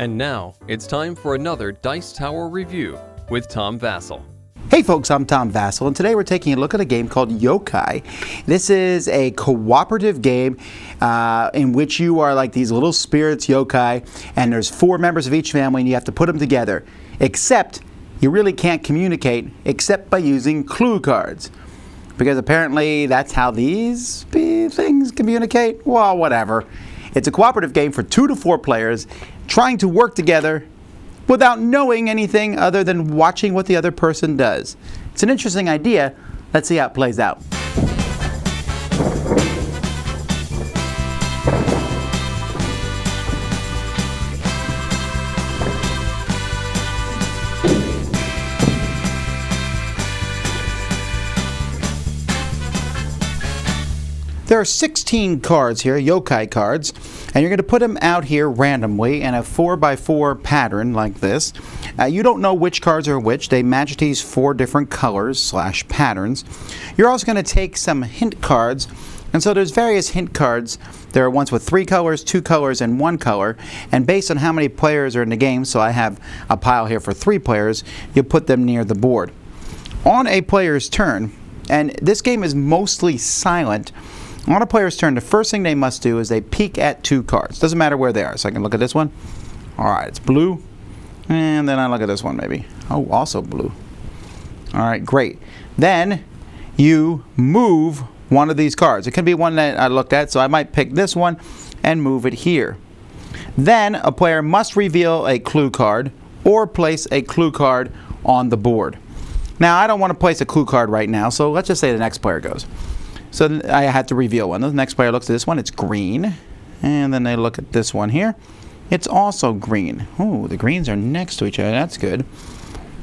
And now, it's time for another Dice Tower review with Tom Vasel. Hey folks, I'm Tom Vasel, and today we're taking a look at a game called Yokai. This is a cooperative game in which you are like these little spirits, yokai, and there's 4 members of each family, and you have to put them together. Except, you really can't communicate except by using clue cards. Because apparently that's how these things communicate. Well, whatever. It's a cooperative game for 2 to 4 players trying to work together without knowing anything other than watching what the other person does. It's an interesting idea. Let's see how it plays out. There are 16 cards here, yokai cards, and you're going to put them out here randomly in a 4x4 pattern like this. You don't know which cards are which. They match these 4 different colors / patterns. You're also going to take some hint cards, and so there's various hint cards. There are ones with 3 colors, 2 colors, and 1 color, and based on how many players are in the game, so I have a pile here for 3 players, you put them near the board. On a player's turn, and this game is mostly silent, on a player's turn, the first thing they must do is they peek at 2 cards. Doesn't matter where they are. So I can look at this one. Alright, it's blue. And then I look at this one maybe. Oh, also blue. Alright, great. Then you move one of these cards. It can be one that I looked at, so I might pick this one and move it here. Then a player must reveal a clue card or place a clue card on the board. Now, I don't want to place a clue card right now, so let's just say the next player goes. So I had to reveal one. The next player looks at this one, it's green. And then they look at this one here. It's also green. Oh, the greens are next to each other. That's good.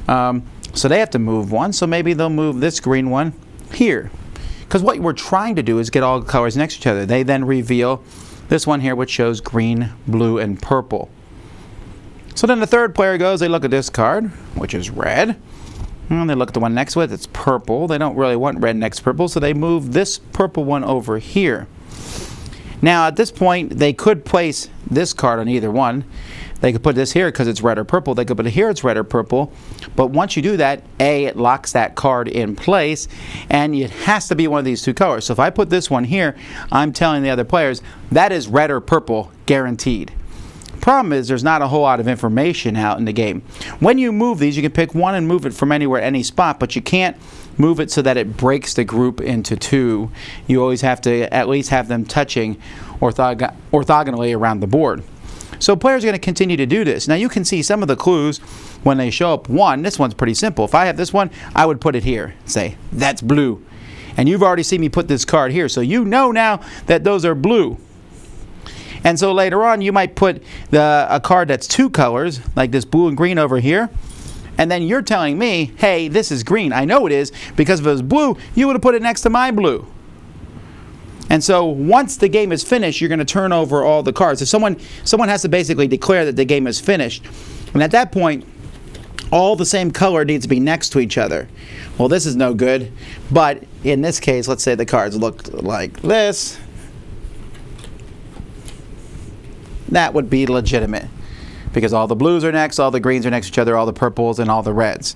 So they have to move one. So maybe they'll move this green one here. Because what we're trying to do is get all the colors next to each other. They then reveal this one here, which shows green, blue, and purple. So then the third player goes, they look at this card, which is red. And they look at the one next to it, it's purple. They don't really want red next to purple, so they move this purple one over here. Now, at this point, they could place this card on either one. They could put this here because it's red or purple. They could put it here, it's red or purple. But once you do that, it locks that card in place, and it has to be one of these 2 colors. So if I put this one here, I'm telling the other players, that is red or purple, guaranteed. Problem is there's not a whole lot of information out in the game. When you move these, you can pick one and move it from anywhere, any spot, but you can't move it so that it breaks the group into 2. You always have to at least have them touching orthogonally around the board. So players are going to continue to do this. Now you can see some of the clues when they show up. This one's pretty simple. If I have this one, I would put it here. Say, that's blue. And you've already seen me put this card here, so you know now that those are blue. And so later on, you might put a card that's 2 colors, like this blue and green over here. And then you're telling me, hey, this is green. I know it is, because if it was blue, you would have put it next to my blue. And so once the game is finished, you're going to turn over all the cards. So someone has to basically declare that the game is finished. And at that point, all the same color needs to be next to each other. Well, this is no good. But in this case, let's say the cards look like this. That would be legitimate because all the blues are next, all the greens are next to each other, all the purples and all the reds.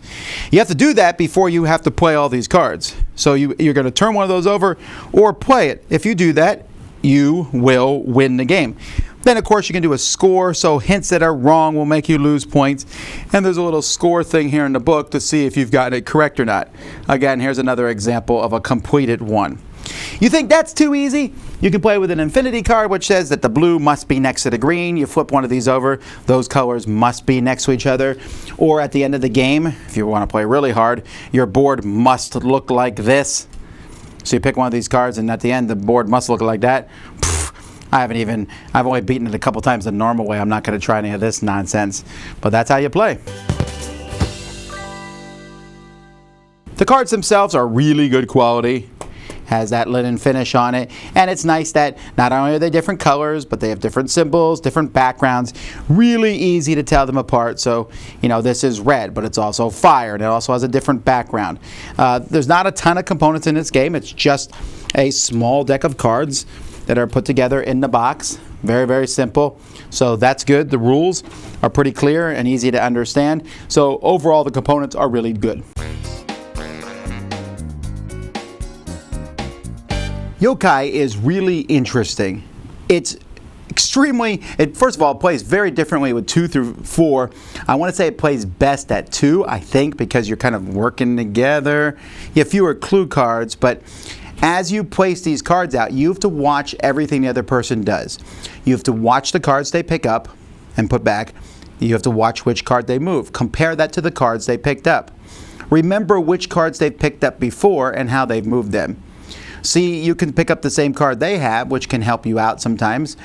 You have to do that before you have to play all these cards. So you're going to turn one of those over or play it. If you do that, you will win the game. Then, of course, you can do a score, so hints that are wrong will make you lose points. And there's a little score thing here in the book to see if you've gotten it correct or not. Again, here's another example of a completed one. You think that's too easy? You can play with an infinity card which says that the blue must be next to the green. You flip one of these over. Those colors must be next to each other. Or at the end of the game, if you want to play really hard, your board must look like this. So you pick one of these cards and at the end the board must look like that. I've only beaten it a couple times the normal way. I'm not going to try any of this nonsense. But that's how you play. The cards themselves are really good quality. Has that linen finish on it, and it's nice that not only are they different colors, but they have different symbols, different backgrounds. Really easy to tell them apart. So, this is red, but it's also fire, and it also has a different background. There's not a ton of components in this game. It's just a small deck of cards that are put together in the box. Very, very simple. So that's good. The rules are pretty clear and easy to understand. So overall, the components are really good. Yokai is really interesting. It's first of all, it plays very differently with 2 through 4. I want to say it plays best at 2, I think, because you're kind of working together. You have fewer clue cards, but as you place these cards out, you have to watch everything the other person does. You have to watch the cards they pick up and put back. You have to watch which card they move. Compare that to the cards they picked up. Remember which cards they've picked up before and how they've moved them. See, you can pick up the same card they have, which can help you out sometimes,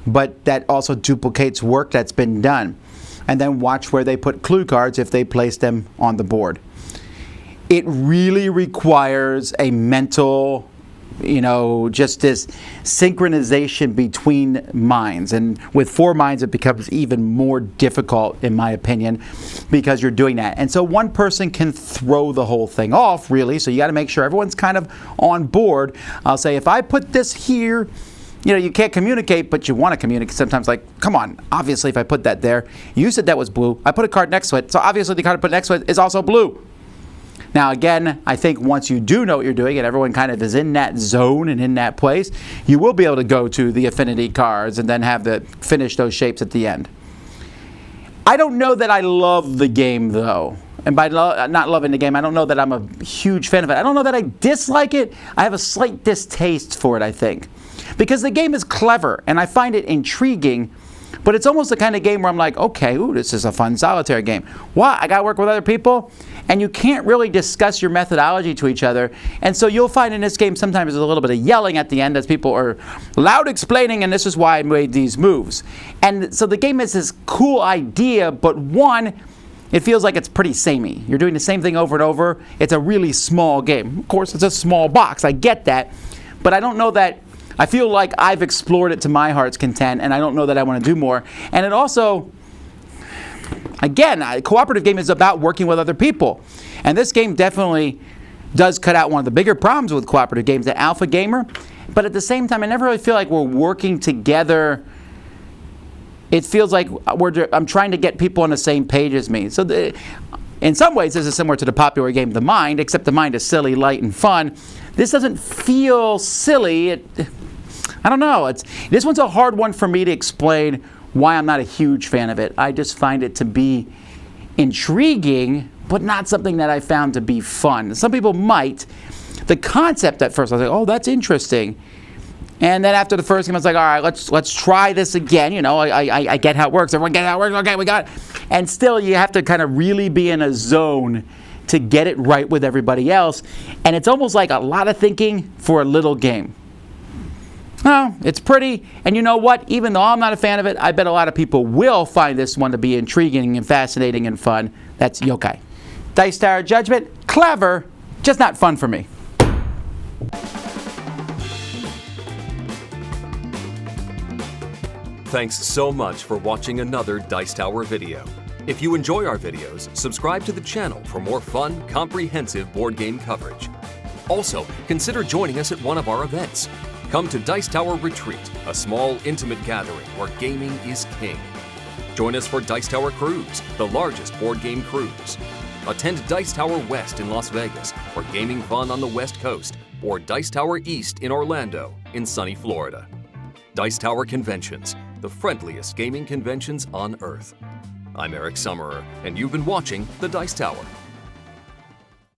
but that also duplicates work that's been done. And then watch where they put clue cards if they place them on the board. It really requires a mental, just this synchronization between minds. And with 4 minds, it becomes even more difficult, in my opinion, because you're doing that. And so one person can throw the whole thing off, really. So you got to make sure everyone's kind of on board. I'll say, if I put this here, you can't communicate, but you want to communicate sometimes. Like, come on, obviously if I put that there, you said that was blue. I put a card next to it, so obviously the card I put next to it is also blue. Now again, I think once you do know what you're doing and everyone kind of is in that zone and in that place, you will be able to go to the affinity cards and then finish those shapes at the end. I don't know that I love the game though. And by not loving the game, I don't know that I'm a huge fan of it. I don't know that I dislike it. I have a slight distaste for it, I think. Because the game is clever and I find it intriguing, but it's almost the kind of game where I'm like, okay, this is a fun solitaire game. What? I got to work with other people? And you can't really discuss your methodology to each other. And so you'll find in this game sometimes there's a little bit of yelling at the end as people are loud explaining, and this is why I made these moves. And so the game has this cool idea, but one, it feels like it's pretty samey. You're doing the same thing over and over. It's a really small game. Of course, it's a small box. I get that. But I don't know that, I feel like I've explored it to my heart's content, and I don't know that I want to do more. And it also, again, a cooperative game is about working with other people. And this game definitely does cut out one of the bigger problems with cooperative games, the alpha gamer. But at the same time, I never really feel like we're working together. It feels like I'm trying to get people on the same page as me. So in some ways, this is similar to the popular game, The Mind, except The Mind is silly, light, and fun. This doesn't feel silly. I don't know. This one's a hard one for me to explain why I'm not a huge fan of it. I just find it to be intriguing, but not something that I found to be fun. Some people might. The concept at first, I was like, oh, that's interesting. And then after the first game, I was like, all right, let's try this again. I get how it works. Everyone get how it works. Okay, we got it. And still, you have to kind of really be in a zone to get it right with everybody else. And it's almost like a lot of thinking for a little game. Oh, it's pretty. And you know what? Even though I'm not a fan of it, I bet a lot of people will find this one to be intriguing and fascinating and fun. That's Yokai. Dice Tower Judgment, clever, just not fun for me. Thanks so much for watching another Dice Tower video. If you enjoy our videos, subscribe to the channel for more fun, comprehensive board game coverage. Also, consider joining us at one of our events. Come to Dice Tower Retreat, a small, intimate gathering where gaming is king. Join us for Dice Tower Cruise, the largest board game cruise. Attend Dice Tower West in Las Vegas for gaming fun on the West Coast, or Dice Tower East in Orlando in sunny Florida. Dice Tower Conventions, the friendliest gaming conventions on Earth. I'm Eric Summerer, and you've been watching The Dice Tower.